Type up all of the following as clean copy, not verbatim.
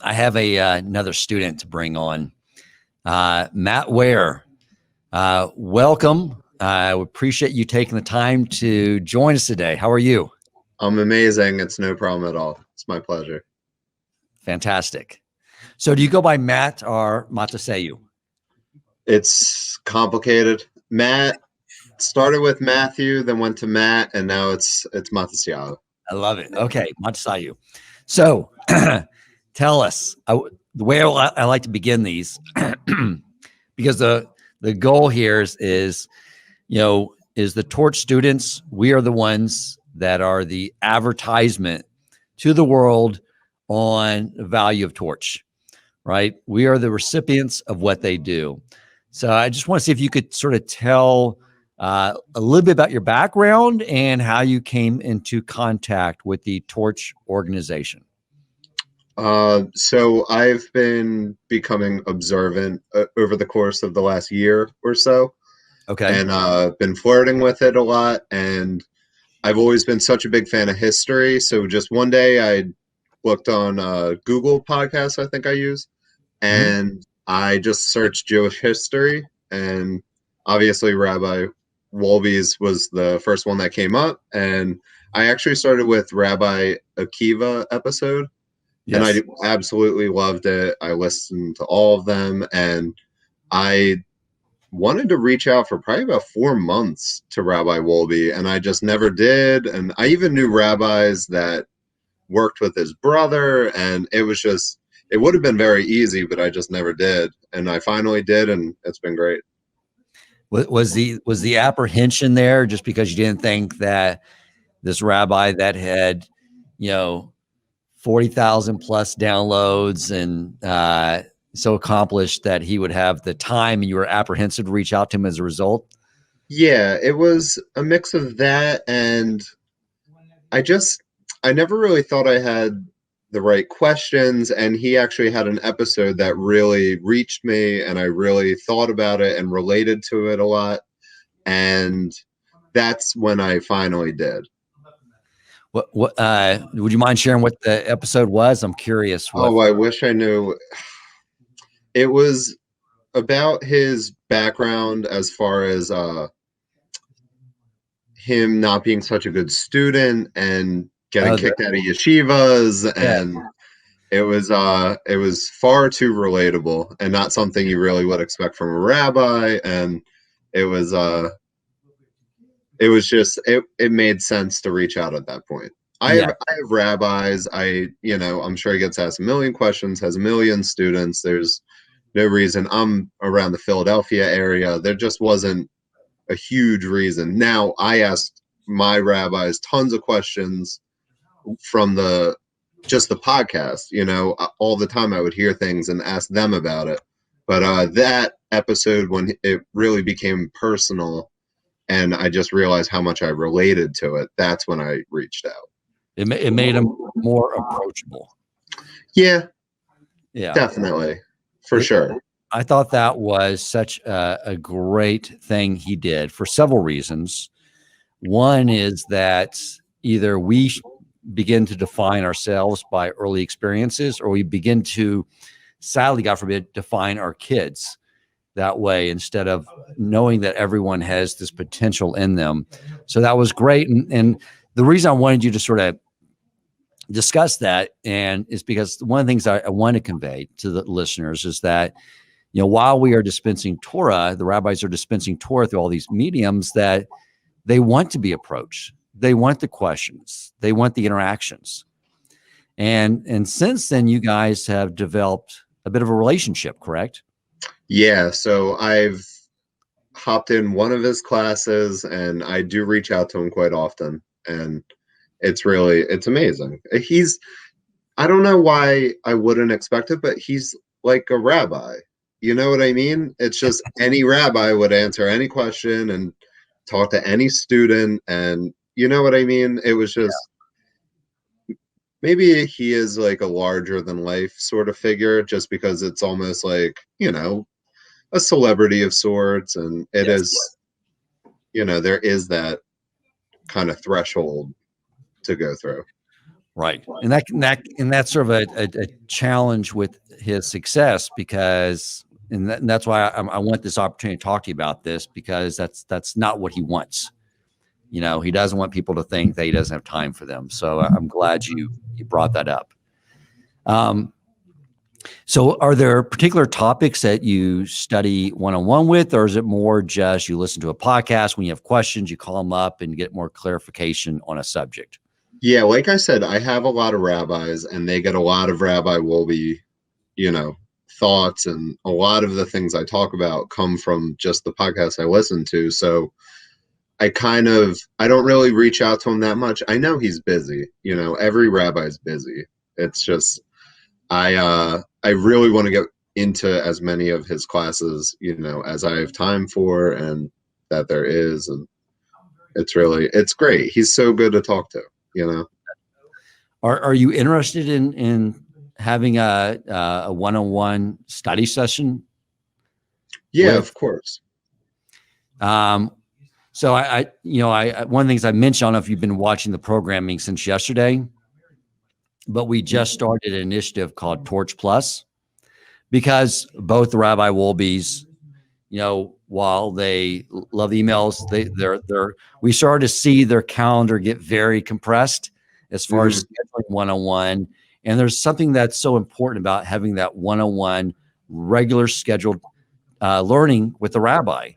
I have another student to bring on, Matt Ware. Welcome. I appreciate you taking the time to join us today. How are you? I'm amazing. It's no problem at all. It's my pleasure. Fantastic. So do you go by Matt or Mattisyahu? It's complicated. Matt started with Matthew, then went to Matt, and now it's Mattisyahu. I love it. Okay, Mattisyahu. So tell us, the way I like to begin these, because the goal here is the Torch students. We are the ones that are the advertisement to the world on the value of Torch, right? We are the recipients of what they do. So I just want to see if you could sort of tell a little bit about your background and how you came into contact with the Torch organization. So I've been becoming observant over the course of the last year or so. Okay. And been flirting with it a lot. And I've always been such a big fan of history. So just one day I looked on Google Podcasts, I think I use, and I just searched Jewish history. And obviously Rabbi Wolbe's was the first one that came up. And I actually started with Rabbi Akiva episode. Yes. And I absolutely loved it. I listened to all of them, and I wanted to reach out for probably about 4 months to Rabbi Wolbe, and I just never did. And I even knew rabbis that worked with his brother, and it would have been very easy, but I just never did. And I finally did, and it's been great. Was the apprehension there just because you didn't think that this rabbi that had, 40,000 plus downloads and so accomplished that he would have the time, and you were apprehensive to reach out to him as a result? Yeah, it was a mix of that, and I never really thought I had the right questions, and he actually had an episode that really reached me, and I really thought about it and related to it a lot, and that's when I finally did. What would you mind sharing what the episode was? I'm curious. I wish I knew. It was about his background as far as him not being such a good student and getting kicked out of yeshivas, and it was far too relatable and not something you really would expect from a rabbi, and it made sense to reach out at that point. I have rabbis. I'm sure he gets asked a million questions, has a million students. There's no reason. I'm around the Philadelphia area. There just wasn't a huge reason. Now, I asked my rabbis tons of questions from the podcast. All the time I would hear things and ask them about it. But that episode, when it really became personal and I just realized how much I related to it, that's when I reached out. It made him more approachable. Yeah, definitely. For sure. I thought that was such a great thing he did for several reasons. One is that either we begin to define ourselves by early experiences, or we begin to, sadly, God forbid, define our kids that way instead of knowing that everyone has this potential in them. So that was great. And the reason I wanted you to sort of discuss that is because one of the things I want to convey to the listeners is that, while we are dispensing Torah, the rabbis are dispensing Torah through all these mediums, that they want to be approached. They want the questions. They want the interactions. And since then, you guys have developed a bit of a relationship, correct? Yeah. So I've hopped in one of his classes, and I do reach out to him quite often. And it's amazing. I don't know why I wouldn't expect it, but he's like a rabbi. You know what I mean? It's just any rabbi would answer any question and talk to any student. And you know what I mean? It was just, maybe he is like a larger than life sort of figure, just because it's almost like, a celebrity of sorts. And it is, there is that kind of threshold to go through. Right. And that's sort of a challenge with his success, because, and that's why I want this opportunity to talk to you about this, because that's not what he wants. You know, he doesn't want people to think that he doesn't have time for them. So I'm glad you brought that up. So are there particular topics that you study one-on-one with, or is it more just you listen to a podcast when you have questions, you call them up and get more clarification on a subject? Yeah, like I said, I have a lot of rabbis, and they get a lot of Rabbi Wolbe, thoughts, and a lot of the things I talk about come from just the podcast I listen to. So I don't really reach out to him that much. I know he's busy. Every rabbi's busy. It's just I really want to get into as many of his classes, as I have time for, and that there is, and it's great. He's so good to talk to. Are you interested in having a one-on-one study session? Yeah, of course. So I one of the things I mentioned, I don't know if you've been watching the programming since yesterday, but we just started an initiative called Torch Plus, because both the Rabbi Wolbes, while they love emails, we started to see their calendar get very compressed as far as scheduling one-on-one. And there's something that's so important about having that one-on-one regular scheduled learning with the rabbi,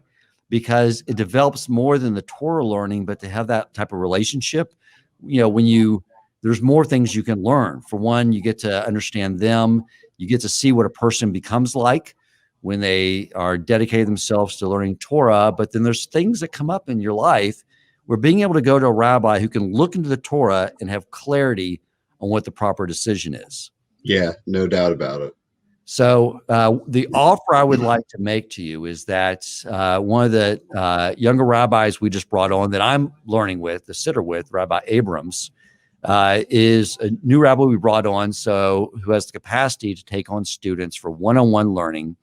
because it develops more than the Torah learning, but to have that type of relationship, there's more things you can learn. For one, you get to understand them. You get to see what a person becomes like when they are dedicated themselves to learning Torah. But then there's things that come up in your life where being able to go to a rabbi who can look into the Torah and have clarity on what the proper decision is. Yeah, no doubt about it. So the offer I would like to make to you is that one of the younger rabbis we just brought on that I'm learning with, the sitter with, Rabbi Abrams, is a new rabbi we brought on, who has the capacity to take on students for one-on-one learning.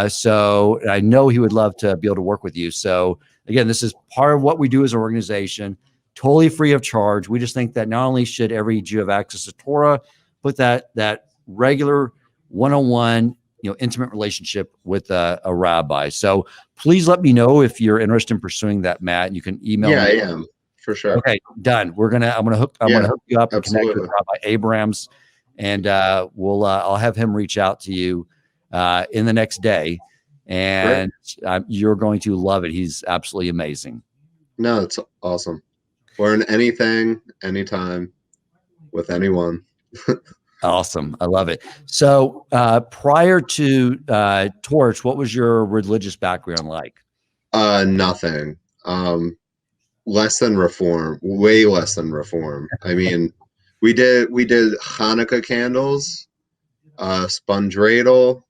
So I know he would love to be able to work with you. So again, this is part of what we do as an organization, totally free of charge. We just think that not only should every Jew have access to Torah, but that regular one-on-one, intimate relationship with a rabbi. So please let me know if you're interested in pursuing that, Matt. You can email me. Yeah, I am, for sure. Okay, done. I'm gonna hook you up and connect with Rabbi Abrams, and I'll have him reach out to you in the next day, and you're going to love it. He's absolutely amazing. No, it's awesome. Learn anything, anytime, with anyone. Awesome. I love it. So prior to Torch, what was your religious background like? Nothing. Less than Reform, way less than Reform. I mean, we did Hanukkah candles, spun dreidel,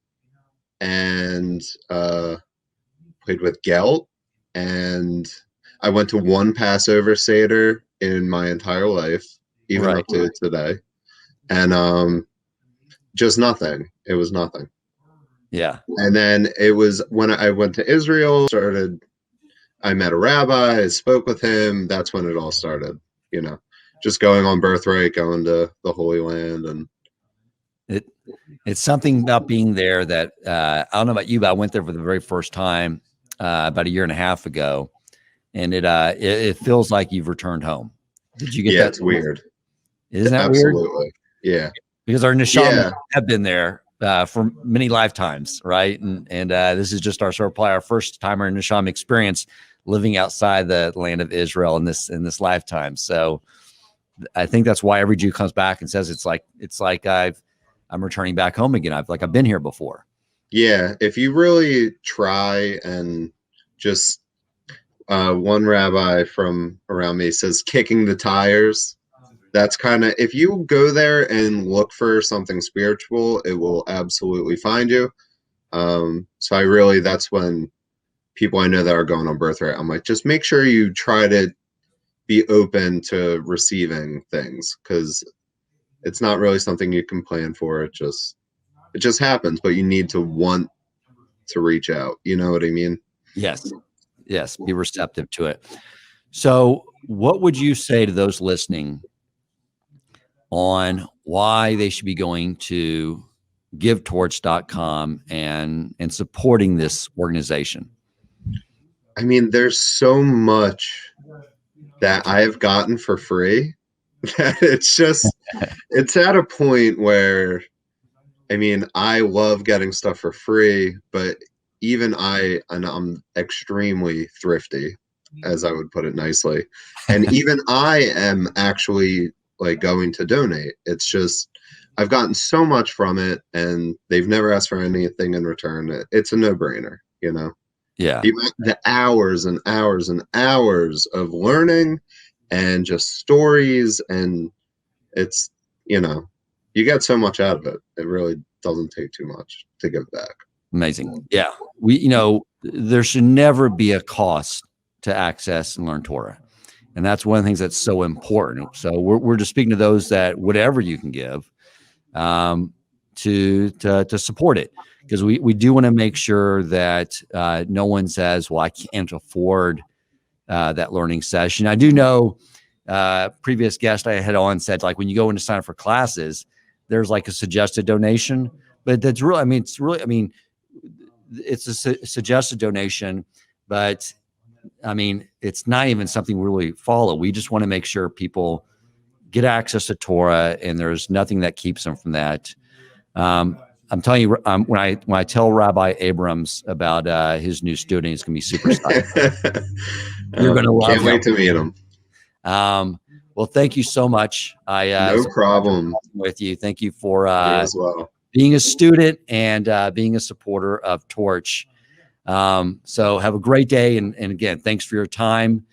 and played with Gelt, and I went to one Passover Seder in my entire life, even up to today. And just nothing. It was nothing. Yeah. And then it was when I went to Israel, I met a rabbi, I spoke with him. That's when it all started, just going on birthright, going to the Holy Land. And it's something about being there that I don't know about you, but I went there for the very first time about a year and a half ago, and it feels like you've returned home. Did you get that? It's weird. Isn't that Absolutely. weird? Yeah. Because our neshama have been there for many lifetimes, right? And this is just probably our first time our neshama experience living outside the land of Israel in this lifetime. So I think that's why every Jew comes back and says it's like I'm returning back home again. I've been here before. Yeah, if you really try and just one rabbi from around me says kicking the tires. That's kind of, if you go there and look for something spiritual, it will absolutely find you. So that's when people I know that are going on birthright, I'm like, just make sure you try to be open to receiving things, because it's not really something you can plan for. It just happens, but you need to want to reach out. You know what I mean? Yes. Be receptive to it. So what would you say to those listening on why they should be going to givetorch.com and supporting this organization? I mean, there's so much that I've gotten for free that it's at a point where, I mean, I love getting stuff for free, but even I'm extremely thrifty, as I would put it nicely. And even I am actually like going to donate. It's just, I've gotten so much from it and they've never asked for anything in return. It's a no-brainer, you know? Yeah. The hours and hours and hours of learning and just stories, and it's, you know, you get so much out of it. It really doesn't take too much to give back. Amazing. Yeah. There should never be a cost to access and learn Torah. And that's one of the things that's so important. So we're just speaking to those that whatever you can give to support it, because we do want to make sure that no one says, well, I can't afford that learning session. I do know previous guest I had on said, like, when you go in to sign up for classes, there's like a suggested donation, but that's really, it's a suggested donation, but I mean, it's not even something we really follow. We just want to make sure people get access to Torah, and there's nothing that keeps them from that. I'm telling you, when I tell Rabbi Abrams about his new student, it's going to be super excited. You're going to love him. Can't wait to meet him. Well, thank you so much. No problem. With you. Thank you for as well. Being a student and being a supporter of Torch. So have a great day. And again, thanks for your time.